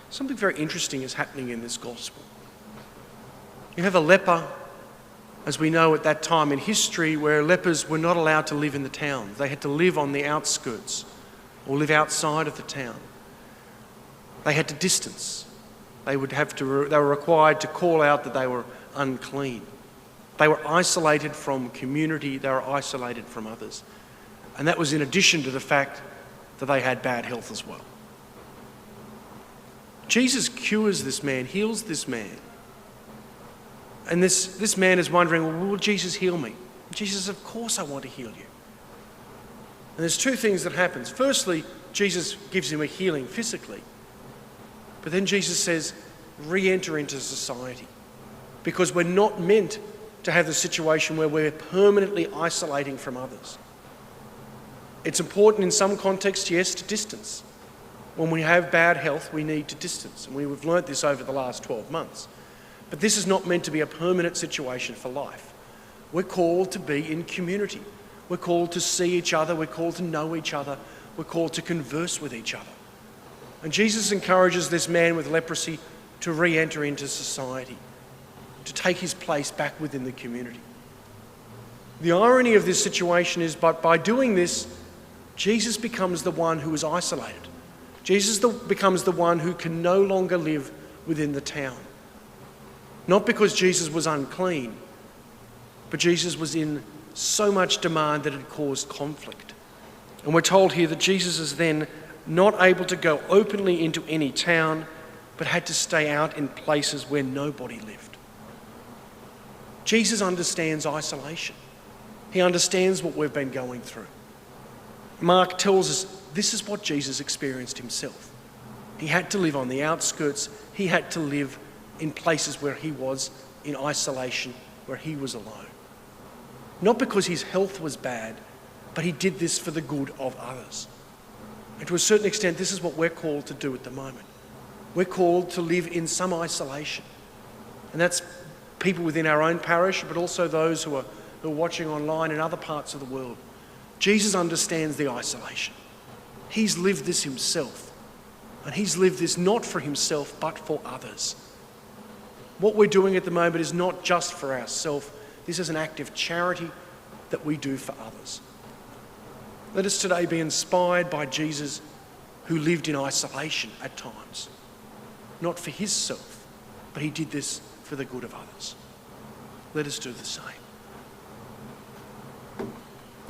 something very interesting is happening in this gospel. You have a leper, as we know at that time in history, where lepers were not allowed to live in the town. They had to live on the outskirts or live outside of the town. They had to distance. They were required to call out that they were unclean. They were isolated from community. They were isolated from others. And that was in addition to the fact that they had bad health as well. Jesus cures this man, heals this man. And this man is wondering, well, will Jesus heal me? Jesus says, of course I want to heal you. And there's two things that happens. Firstly, Jesus gives him a healing physically. But then Jesus says, re-enter into society. Because we're not meant to have the situation where we're permanently isolating from others. It's important in some contexts, yes, to distance. When we have bad health, we need to distance. And we've learnt this over the last 12 months. But this is not meant to be a permanent situation for life. We're called to be in community. We're called to see each other. We're called to know each other. We're called to converse with each other. And Jesus encourages this man with leprosy to re-enter into society, to take his place back within the community. The irony of this situation is, but by doing this, Jesus becomes the one who is isolated. Jesus becomes the one who can no longer live within the town. Not because Jesus was unclean, but Jesus was in so much demand that it caused conflict. And we're told here that Jesus is then not able to go openly into any town, but had to stay out in places where nobody lived. Jesus understands isolation. He understands what we've been going through. Mark tells us this is what Jesus experienced himself. He had to live on the outskirts. He had to live in places where he was in isolation, where he was alone. Not because his health was bad, but he did this for the good of others. And to a certain extent, this is what we're called to do at the moment. We're called to live in some isolation. And that's people within our own parish, but also those who are watching online in other parts of the world. Jesus understands the isolation. He's lived this himself. And he's lived this not for himself, but for others. What we're doing at the moment is not just for ourselves. This is an act of charity that we do for others. Let us today be inspired by Jesus, who lived in isolation at times. Not for himself, but he did this for the good of others. Let us do the same.